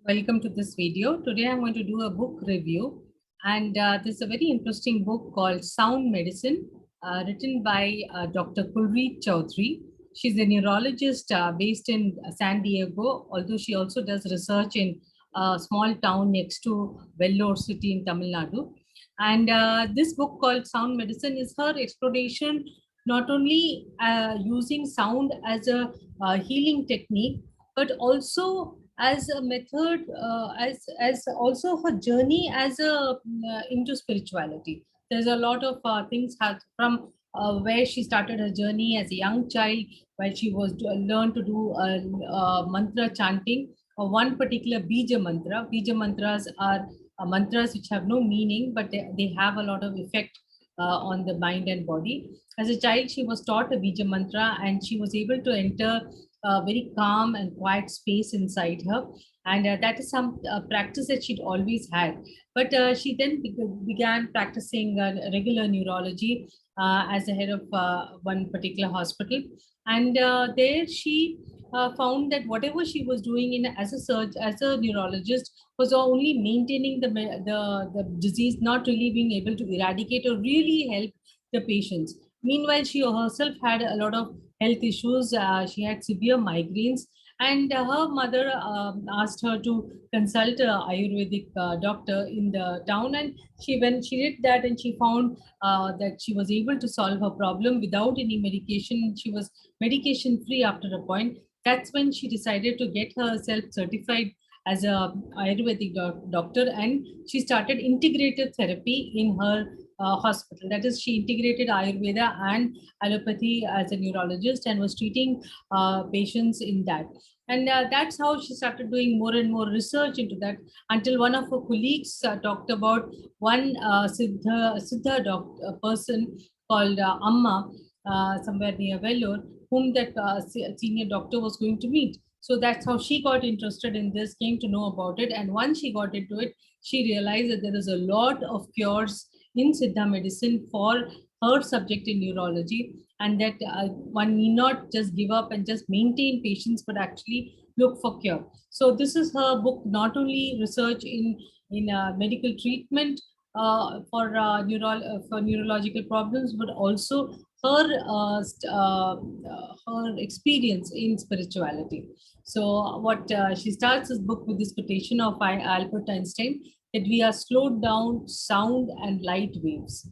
Welcome to this video. Today I'm going to do a book review, and this is a very interesting book called Sound Medicine, written by Dr. Kulreet Chaudhary. She's a neurologist based in San Diego, although she also does research in a small town next to Vellore city in Tamil Nadu. And this book called Sound Medicine is her exploration not only using sound as a healing technique, but also as a method, as also her journey as a into spirituality. There's a lot of things from where she started her journey as a young child, where she was learned to do mantra chanting, one particular bija mantra. Bija mantras are mantras which have no meaning, but they have a lot of effect on the mind and body. As a child, she was taught a bija mantra, and she was able to enter a very calm and quiet space inside her. And that is some practice that she'd always had. But she then began practicing regular neurology as a head of one particular hospital. And there she found that whatever she was doing in as a search as a neurologist was only maintaining the disease, not really being able to eradicate or really help the patients. Meanwhile, she herself had a lot of health issues. She had severe migraines, and her mother asked her to consult a Ayurvedic doctor in the town. And when she did that, and she found that she was able to solve her problem without any medication. She was medication free after a point. That's when she decided to get herself certified as a Ayurvedic doctor, and she started integrated therapy in her hospital. That is, she integrated Ayurveda and allopathy as a neurologist and was treating patients in that. And that's how she started doing more and more research into that, until one of her colleagues talked about one Siddha person called Amma, somewhere near Vellore, whom that senior doctor was going to meet. So that's how she got interested in this, came to know about it. And once she got into it, she realized that there is a lot of cures in Siddha medicine for her subject in neurology, and that one need not just give up and just maintain patients, but actually look for cure. So this is her book, not only research in medical treatment for neurological problems, but also her experience in spirituality. So what she starts this book with this quotation of Albert Einstein, that we are slowed down sound and light waves,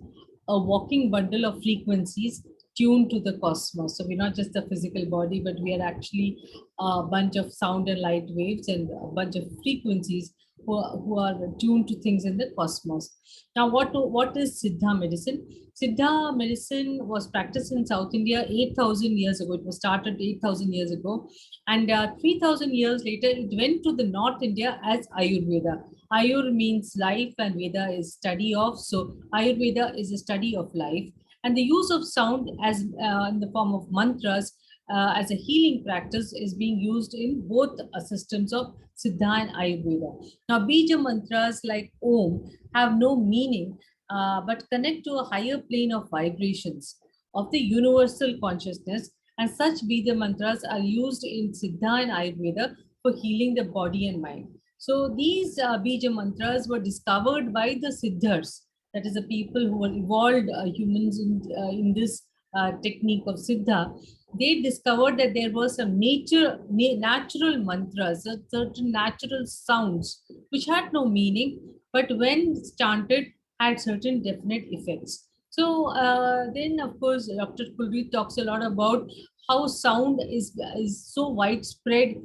a walking bundle of frequencies tuned to the cosmos. So we're not just the physical body, but we are actually a bunch of sound and light waves and a bunch of frequencies who are tuned to things in the cosmos. Now, what is Siddha medicine? Siddha medicine was practiced in South India 8,000 years ago. It was started 8,000 years ago. And 3,000 years later, it went to the North India as Ayurveda. Ayur means life and Veda is study of. So Ayurveda is a study of life. And the use of sound as in the form of mantras as a healing practice is being used in both systems of Siddha and Ayurveda. Now, Bija mantras like Om have no meaning, but connect to a higher plane of vibrations of the universal consciousness. And such Bija mantras are used in Siddha and Ayurveda for healing the body and mind. So these Bija mantras were discovered by the Siddhas, that is, the people who were evolved humans in this technique of Siddha. They discovered that there was some natural mantras, certain natural sounds which had no meaning, but when chanted had certain definite effects. So then, of course, Dr. Kulreet talks a lot about how sound is so widespread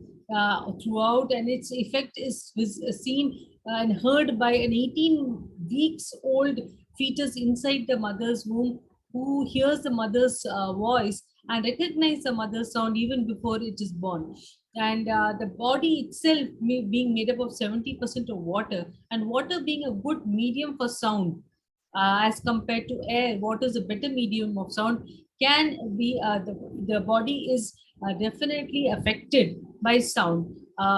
throughout, and its effect is seen and heard by an 18 weeks old fetus inside the mother's womb, who hears the mother's voice and recognize the mother's sound even before it is born. And the body itself being made up of 70% of water, and water being a good medium for sound as compared to air. Water is a better medium of sound. Can be the body is definitely affected by sound.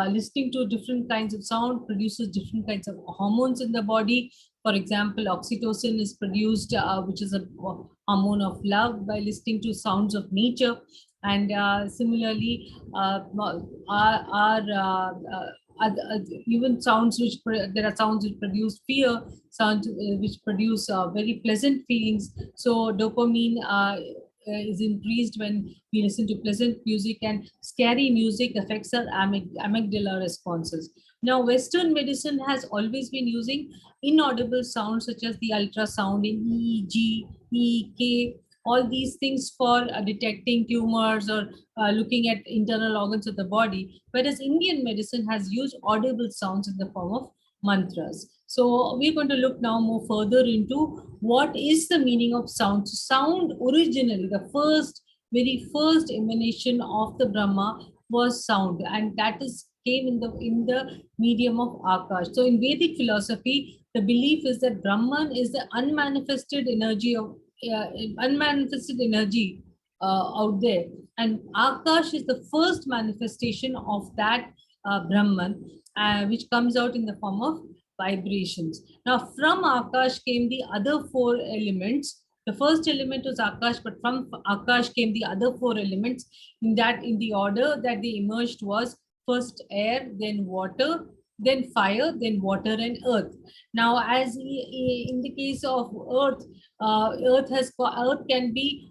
Listening to different kinds of sound produces different kinds of hormones in the body. For example, oxytocin is produced, which is a hormone of love, by listening to sounds of nature. And similarly, even sounds which there are sounds which produce fear, sounds which produce very pleasant feelings. So dopamine is increased when we listen to pleasant music, and scary music affects our amygdala responses. Now, Western medicine has always been using inaudible sounds such as the ultrasound in EEG, EEK, all these things for detecting tumors or looking at internal organs of the body, whereas Indian medicine has used audible sounds in the form of mantras. So we're going to look now more further into what is the meaning of sound. So sound originally, the very first emanation of the Brahma was sound, and that is came in the medium of Akash. So in Vedic philosophy, the belief is that Brahman is the unmanifested energy of unmanifested energy out there, and Akash is the first manifestation of that Brahman, which comes out in the form of vibrations. Now, from Akash came the other four elements. The first element was Akash, but from Akash came the other four elements. In the order that they emerged was first air, then water, then fire, then water, and earth. Now, as in the case of earth, earth can be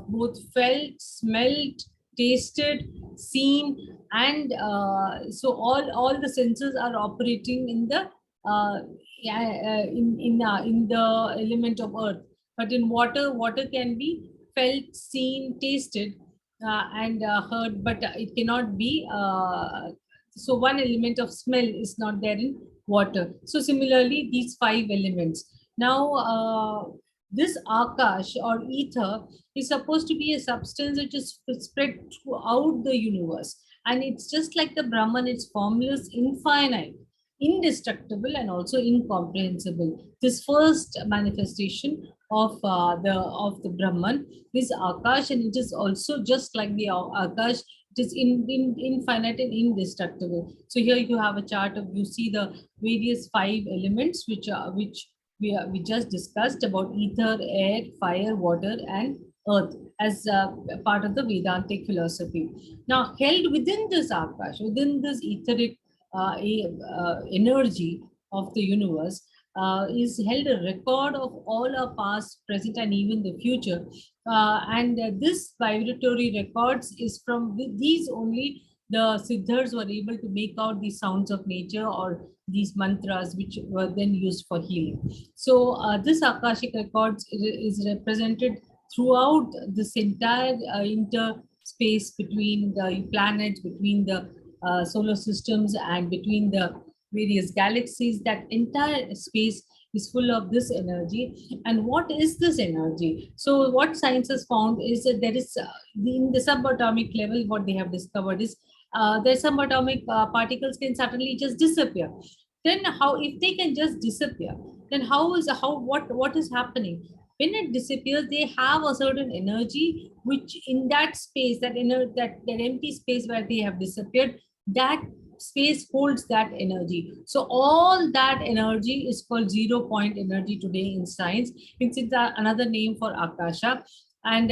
both felt, smelt, tasted, seen, and so all the senses are operating in the in the element of earth. But in water, water can be felt, seen, tasted, and heard, but it cannot be. So one element of smell is not there in water. So similarly, these five elements. Now, this Akash or ether is supposed to be a substance which is spread throughout the universe. And it's just like the Brahman, it's formless, infinite, indestructible, and also incomprehensible. This first manifestation of the Brahman is Akash, and it is also just like the Akash. It is infinite and indestructible. So here you have a chart of, you see the various five elements which we just discussed about: ether, air, fire, water, and earth, as part of the Vedantic philosophy. Now, held within this Akash, within this etheric energy of the universe, is held a record of all our past, present, and even the future. And this vibratory records is from these only the Siddhas were able to make out the sounds of nature, or these mantras, which were then used for healing. So this Akashic records is represented throughout this entire interspace between the planets, between the solar systems, and between the various galaxies. That entire space is full of this energy. And what is this energy? So what science has found is that there is in the subatomic level, what they have discovered is the subatomic particles can suddenly just disappear. Then how, if they can just disappear, then what is happening? When it disappears, they have a certain energy which in that space, that empty space where they have disappeared, that space holds that energy. So all that energy is called 0 point energy today in science. It's another name for Akasha. And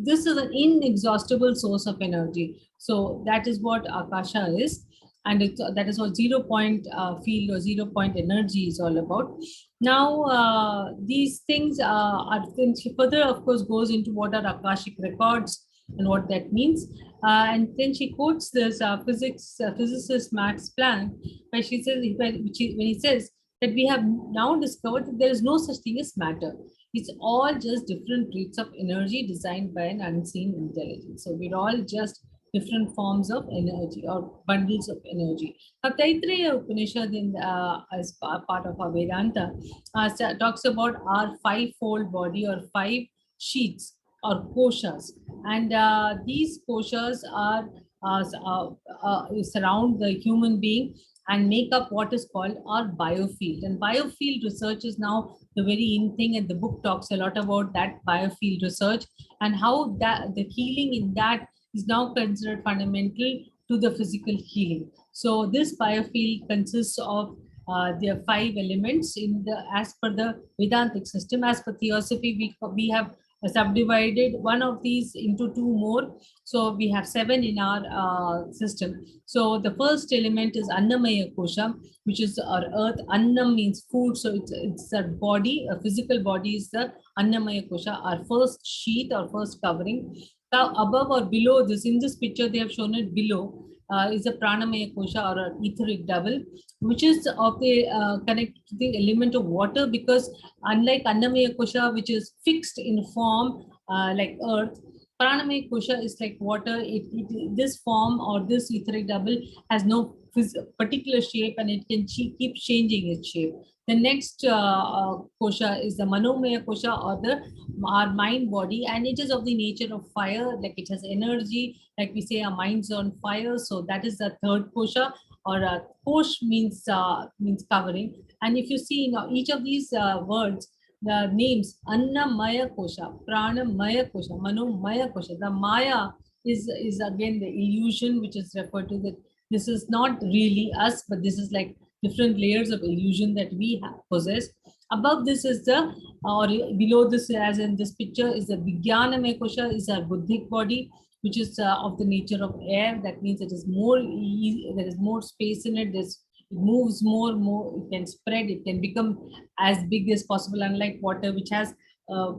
this is an inexhaustible source of energy. So that is what Akasha is. And that is what 0 point field or 0 point energy is all about. Now, these things are, further, of course, goes into what are Akashic records and what that means. And then she quotes this physicist Max Planck, where she says, when he says that we have now discovered that there is no such thing as matter. It's all just different traits of energy designed by an unseen intelligence. So we're all just different forms of energy or bundles of energy. Now, Taittiriya Upanishad, as part of our Vedanta, talks about our fivefold body, or five sheets or koshas. And these koshas are surround the human being and make up what is called our biofield. And biofield research is now the very in thing, and the book talks a lot about that biofield research and how that the healing in that is now considered fundamental to the physical healing. So this biofield consists of there are five elements as per the Vedantic system. As per Theosophy, we have subdivided one of these into two more. So we have seven in our system. So the first element is Annamaya Kosha, which is our earth. Annam means food. So it's a body, a physical body is the Annamaya Kosha, our first sheath or first covering. Now, above or below this, in this picture, they have shown it below, is a Pranamaya Kosha or an etheric double, which is of the connected to the element of water, because unlike Annamaya Kosha, which is fixed in form like earth, Pranamaya Kosha is like water. This form or this etheric double has no particular shape, and it can keep changing its shape. The next kosha is the Manomaya Kosha, or the our mind body, and it is of the nature of fire, like it has energy, like we say our minds on fire. So that is the third kosha, or kosh means covering. And if you see now each of these words, the names Annamaya Kosha, Pranamaya Kosha, Manomaya Kosha, the Maya is again the illusion which is referred to, that this is not really us, but this is like different layers of illusion that we have possess. Above this is the, or below this, as in this picture, is the Vijnanamaya Kosha, is our buddhic body, which is of the nature of air. That means it is more easy, there is more space in it. It moves more. It can spread. It can become as big as possible. Unlike water, which has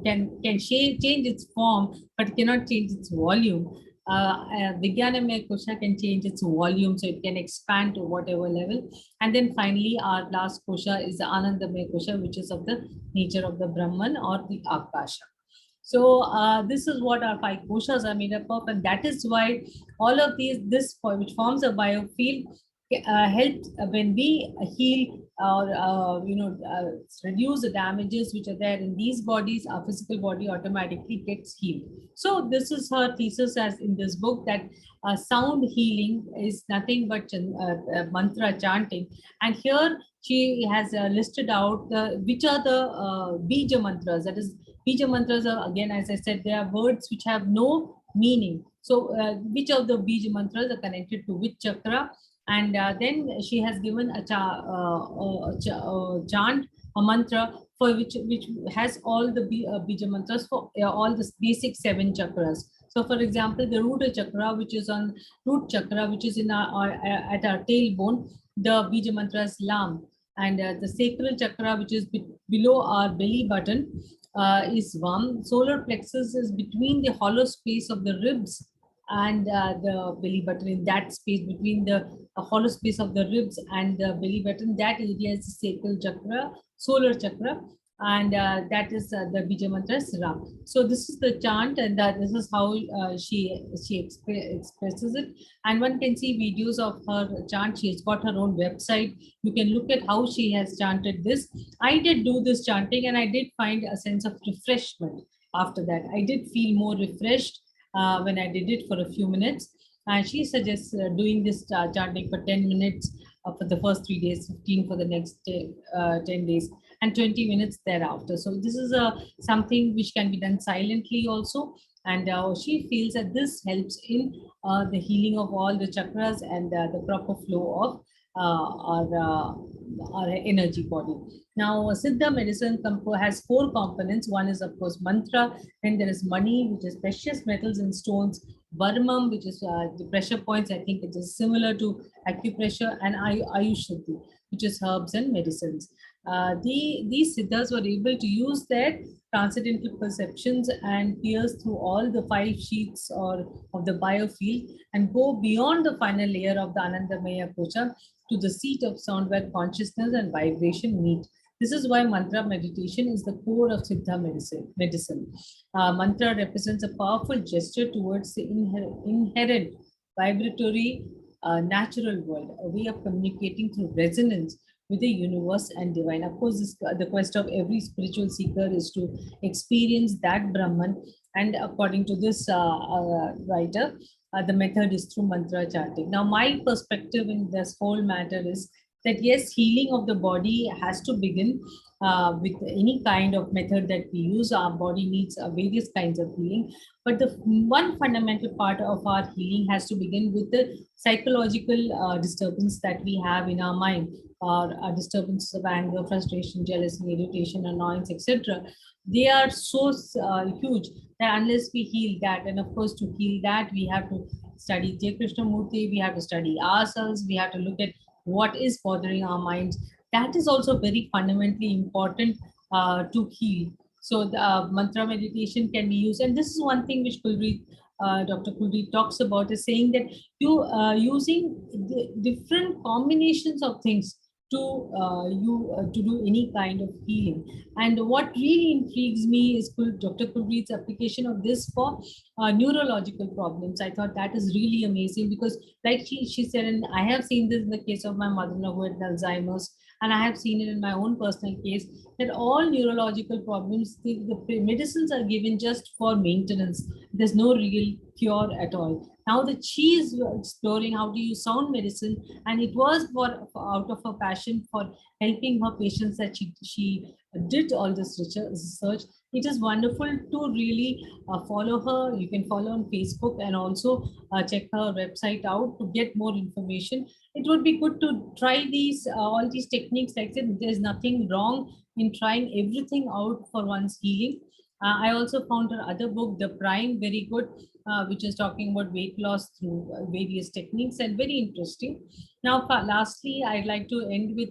can change its form, but cannot change its volume. Vijnanamaya Kosha can change its volume, so it can expand to whatever level. And then finally, our last kosha is the Anandamaya Kosha, which is of the nature of the Brahman or the Akasha. So this is what our five koshas are made up of, and that is why all of these, which forms a biofield, helps when we heal or reduce the damages which are there in these bodies. Our physical body automatically gets healed. So this is her thesis as in this book, that sound healing is nothing but mantra chanting. And here she has listed out which are the bija mantras. That is, bija mantras are, again, as I said, they are words which have no meaning. So which of the bija mantras are connected to which chakra? And then she has given a chant, a mantra for which has all the bija mantras for all the basic seven chakras. So, for example, the root chakra, which is on root chakra, which is in our at our tailbone, the bija mantra is Lam, and the sacral chakra, which is below our belly button, is Vam. Solar plexus is between the hollow space of the ribs and the belly button. In that space between the hollow space of the ribs and the belly button, that area is the sacral chakra, solar chakra, and that is the bija mantra Ram. So this is the chant, and this is how she expresses it. And one can see videos of her chant. She has got her own website. You can look at how she has chanted this. I did do this chanting, and I did find a sense of refreshment after that. I did feel more refreshed when I did it for a few minutes. And she suggests doing this chanting for 10 minutes for the first 3 days, 15 for the next 10 days, and 20 minutes thereafter. So this is something which can be done silently also. And she feels that this helps in the healing of all the chakras and the proper flow of our energy body. Now, Siddha medicine has four components. One is, of course, mantra. Then there is money, which is precious metals and stones. Varmam, which is the pressure points. I think it is similar to acupressure. And Ayushuddhi, which is herbs and medicines. These siddhas were able to use their transcendental perceptions and pierce through all the five sheets of the biofield and go beyond the final layer of the Anandamaya Kosha to the seat of sound where consciousness and vibration meet. This is why mantra meditation is the core of Siddha medicine. Mantra represents a powerful gesture towards the inherent vibratory natural world, a way of communicating through resonance with the universe and divine. Of course, the quest of every spiritual seeker is to experience that Brahman. And according to this writer, the method is through mantra chanting. Now, my perspective in this whole matter is that yes, healing of the body has to begin with any kind of method that we use. Our body needs various kinds of healing, but the one fundamental part of our healing has to begin with the psychological disturbance that we have in our mind, or disturbances of anger, frustration, jealousy, irritation, annoyance, etc. They are so huge that unless we heal that, and of course, to heal that, we have to study J. Krishnamurti, we have to study ourselves, we have to look at what is bothering our minds. That is also very fundamentally important to heal. So the mantra meditation can be used, and this is one thing which Dr. Kulreet talks about, is saying that you using different combinations of things to do any kind of healing. And what really intrigues me is Dr. Kulreet's application of this for neurological problems. I thought that is really amazing because, like she said, and I have seen this in the case of my mother-in-law who had Alzheimer's, and I have seen it in my own personal case, that all neurological problems, the medicines are given just for maintenance. There's no real cure at all. Now that she is exploring how to use sound medicine, and it was for out of her passion for helping her patients that she did all this research. It is wonderful to really follow her. You can follow on Facebook, and also check her website out to get more information. It would be good to try these all these techniques. Like I said, there's nothing wrong in trying everything out for one's healing. I also found her other book, The Prime, very good, which is talking about weight loss through various techniques, and very interesting. Now, lastly, I'd like to end with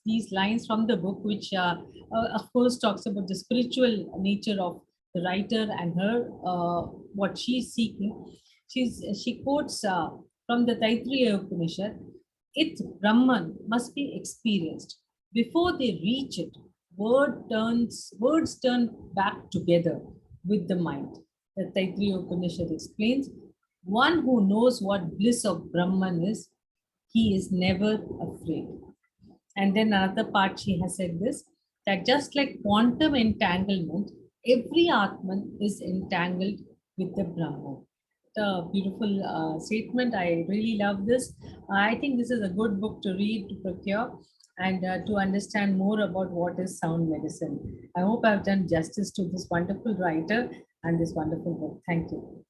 these lines from the book, which of course talks about the spiritual nature of the writer and her what she's seeking. She quotes from the Taittiriya Upanishad: "Its Brahman must be experienced. Before they reach it, words turn back together with the mind." The Taittiriya Upanishad explains, "One who knows what bliss of Brahman is, he is never afraid." And then another part, she has said this, that just like quantum entanglement, every Atman is entangled with the Brahman. A beautiful statement. I really love this. I think this is a good book to read, to procure, and to understand more about what is sound medicine. I hope I've done justice to this wonderful writer and this wonderful book. Thank you.